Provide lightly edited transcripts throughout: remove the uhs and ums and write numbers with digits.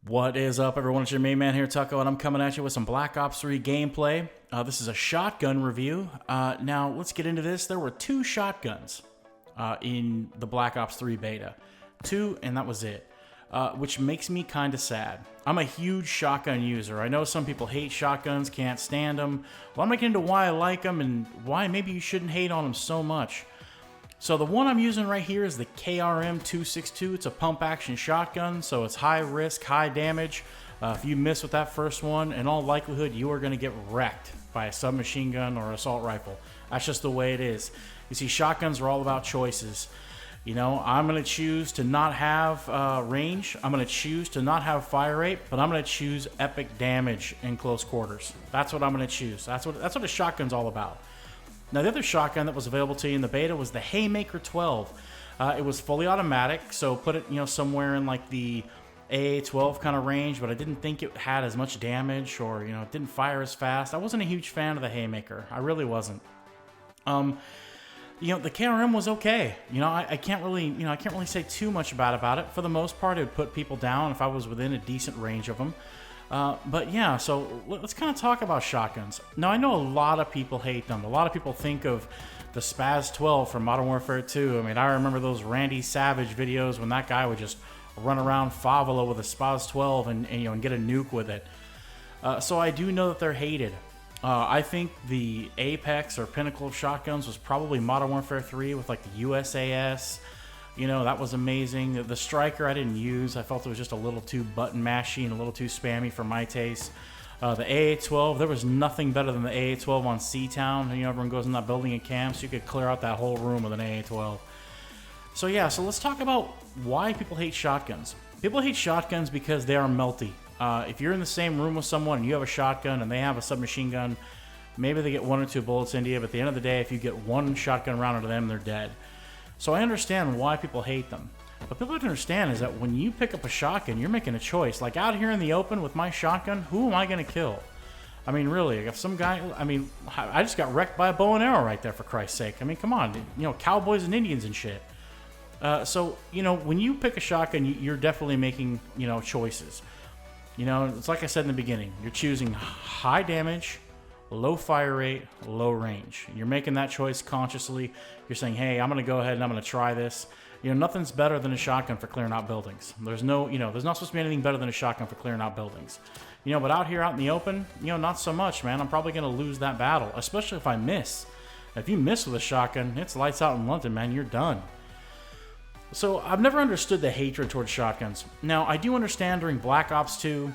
What is up, everyone? It's your main man here, Tucko, and I'm coming at you with some Black Ops 3 gameplay. This is a shotgun review. Now, let's get into this. There were two shotguns in the Black Ops 3 beta. Two, and that was it, which makes me kind of sad. I'm a huge shotgun user. I know some people hate shotguns, can't stand them. Well, I'm going to get into why I like them and why maybe you shouldn't hate on them so much. So the one I'm using right here is the KRM-262. It's a pump-action shotgun, so it's high risk, high damage. If you miss with that first one, in all likelihood, you are going to get wrecked by a submachine gun or assault rifle. That's just the way it is. You see, shotguns are all about choices. You know, I'm going to choose to not have range. I'm going to choose to not have fire rate, but I'm going to choose epic damage in close quarters. That's what I'm going to choose. That's what a shotgun's all about. Now, the other shotgun that was available to you in the beta was the Haymaker 12. It was fully automatic, so put it, somewhere in like the AA-12 kind of range, but I didn't think it had as much damage or, it didn't fire as fast. I wasn't a huge fan of the Haymaker. I really wasn't. The KRM was okay. I can't really say too much bad about it. For the most part, it would put people down if I was within a decent range of them. But yeah, so let's kind of talk about shotguns. Now, I know a lot of people hate them. A lot of people think of the Spaz 12 from Modern Warfare 2. I mean, I remember those Randy Savage videos when that guy would just run around Favela with a Spaz 12 and get a nuke with it. So I do know that they're hated. I think the apex or pinnacle of shotguns was probably Modern Warfare 3 with like the USAS. That was amazing. The Striker I didn't use. I felt it was just a little too button mashy and a little too spammy for my taste. The AA-12, there was nothing better than the AA-12 on C-Town. Everyone goes in that building and camps. You could clear out that whole room with an AA-12. So yeah, so let's talk about why people hate shotguns. People hate shotguns because they are melty. If you're in the same room with someone and you have a shotgun and they have a submachine gun, maybe they get one or two bullets into you, but at the end of the day, if you get one shotgun round into them, they're dead. So I understand why people hate them. But people have to understand is that when you pick up a shotgun, you're making a choice. Like out here in the open with my shotgun, who am I going to kill? I mean, really, if some guy, I just got wrecked by a bow and arrow right there, for Christ's sake. I mean, come on, cowboys and Indians and shit. So, when you pick a shotgun, you're definitely making, choices. It's like I said in the beginning, you're choosing high damage, low fire rate, low range. You're making that choice consciously. You're saying, hey, I'm going to go ahead and I'm going to try this. Nothing's better than a shotgun for clearing out buildings. There's not supposed to be anything better than a shotgun for clearing out buildings. But out here, out in the open, not so much, man. I'm probably going to lose that battle, especially if I miss. If you miss with a shotgun, it's lights out in London, man. You're done. So I've never understood the hatred towards shotguns. Now, I do understand during Black Ops 2,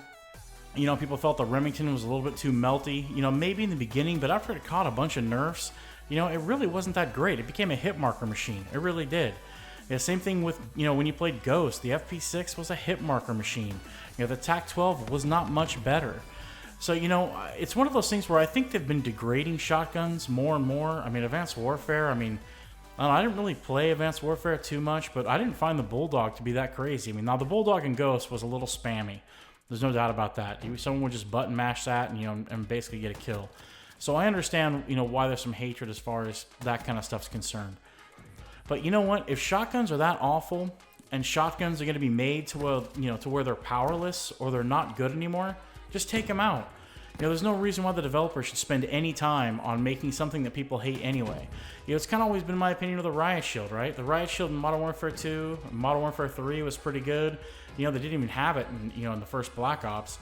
people felt the Remington was a little bit too melty, maybe in the beginning, but after it caught a bunch of nerfs, it really wasn't that great. It became a hit marker machine. It really did. Yeah, same thing with, when you played Ghost, the FP6 was a hit marker machine. The TAC-12 was not much better. So, it's one of those things where I think they've been degrading shotguns more and more. I mean, Advanced Warfare, I didn't really play Advanced Warfare too much, but I didn't find the Bulldog to be that crazy. Now the Bulldog in Ghost was a little spammy. There's no doubt about that. Someone would just button mash that and basically get a kill. So I understand, why there's some hatred as far as that kind of stuff's concerned. But you know what? If shotguns are that awful and shotguns are going to be made to where they're powerless or they're not good anymore, just take them out. There's no reason why the developer should spend any time on making something that people hate anyway. It's kind of always been my opinion of the Riot Shield, right? The Riot Shield in Modern Warfare 2, Modern Warfare 3 was pretty good. They didn't even have it in the first Black Ops,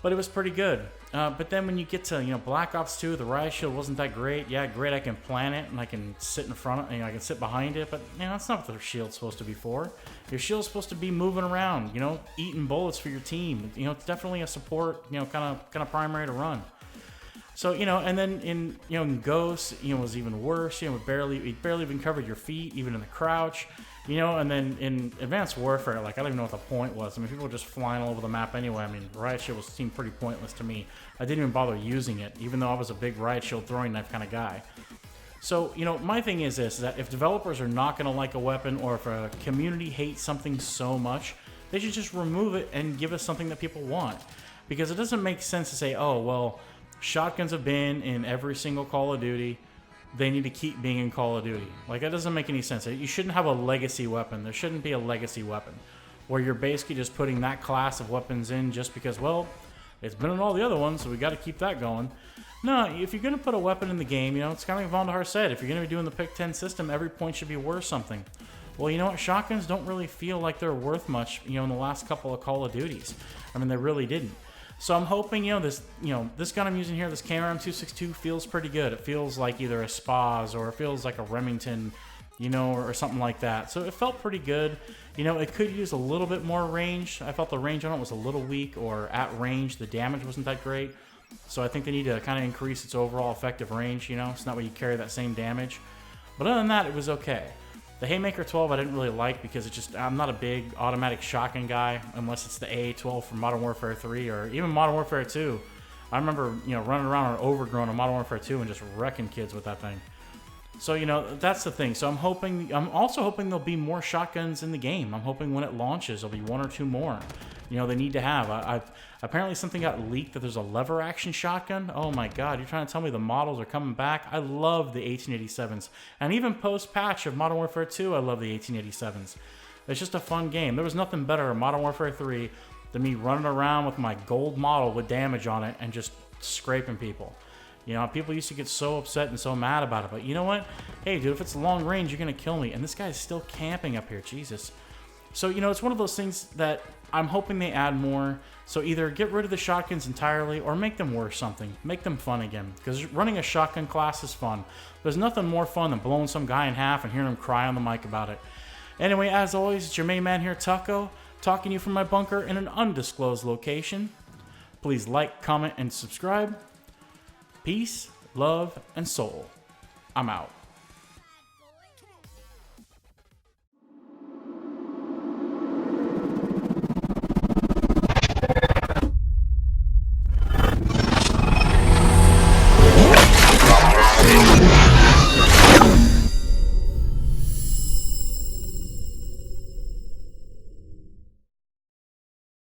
but it was pretty good. But then when you get to Black Ops 2, the Riot Shield wasn't that great. Yeah, great, I can plant it and I can sit in front of it, I can sit behind it, but that's not what the shield's supposed to be for. Your shield's supposed to be moving around, eating bullets for your team. It's definitely a support, kind of primary to run. So, and then in Ghost, it was even worse. It barely even covered your feet, even in the crouch. And then in Advanced Warfare, I don't even know what the point was. People were just flying all over the map anyway. Riot Shield seemed pretty pointless to me. I didn't even bother using it, even though I was a big Riot Shield throwing knife kind of guy. So, my thing is this, that if developers are not going to like a weapon, or if a community hates something so much, they should just remove it and give us something that people want. Because it doesn't make sense to say, oh, well, shotguns have been in every single Call of Duty. They need to keep being in Call of Duty. That doesn't make any sense. You shouldn't have a legacy weapon. There shouldn't be a legacy weapon. where you're basically just putting that class of weapons in just because, well, it's been in all the other ones, so we got to keep that going. No, if you're going to put a weapon in the game, it's kind of like Vondahar said, if you're going to be doing the pick 10 system, every point should be worth something. Well, you know what? Shotguns don't really feel like they're worth much, in the last couple of Call of Duties. I mean, they really didn't. So I'm hoping, this gun I'm using here, this KRM-262 feels pretty good. It feels like either a Spaz or it feels like a Remington, or something like that. So it felt pretty good. It could use a little bit more range. I felt the range on it was a little weak, or at range, the damage wasn't that great. So I think they need to kind of increase its overall effective range, so that way you carry that same damage. But other than that, it was okay. The Haymaker 12 I didn't really like because I'm not a big automatic shotgun guy unless it's the AA-12 from Modern Warfare 3 or even Modern Warfare 2. I remember, running around on Overgrown in Modern Warfare 2 and just wrecking kids with that thing. So, that's the thing. So I'm also hoping there'll be more shotguns in the game. I'm hoping when it launches, there'll be 1 or 2 more. They need to have. Apparently something got leaked that there's a lever action shotgun. Oh my God, you're trying to tell me the models are coming back? I love the 1887s. And even post-patch of Modern Warfare 2, I love the 1887s. It's just a fun game. There was nothing better in Modern Warfare 3 than me running around with my gold model with damage on it and just scraping people. People used to get so upset and so mad about it. But you know what? Hey, dude, if it's long range, you're going to kill me. And this guy's still camping up here. Jesus. So, it's one of those things that I'm hoping they add more. So either get rid of the shotguns entirely or make them worth something. Make them fun again. Because running a shotgun class is fun. There's nothing more fun than blowing some guy in half and hearing him cry on the mic about it. Anyway, as always, it's your main man here, Tucko, talking to you from my bunker in an undisclosed location. Please like, comment, and subscribe. Peace, love, and soul. I'm out.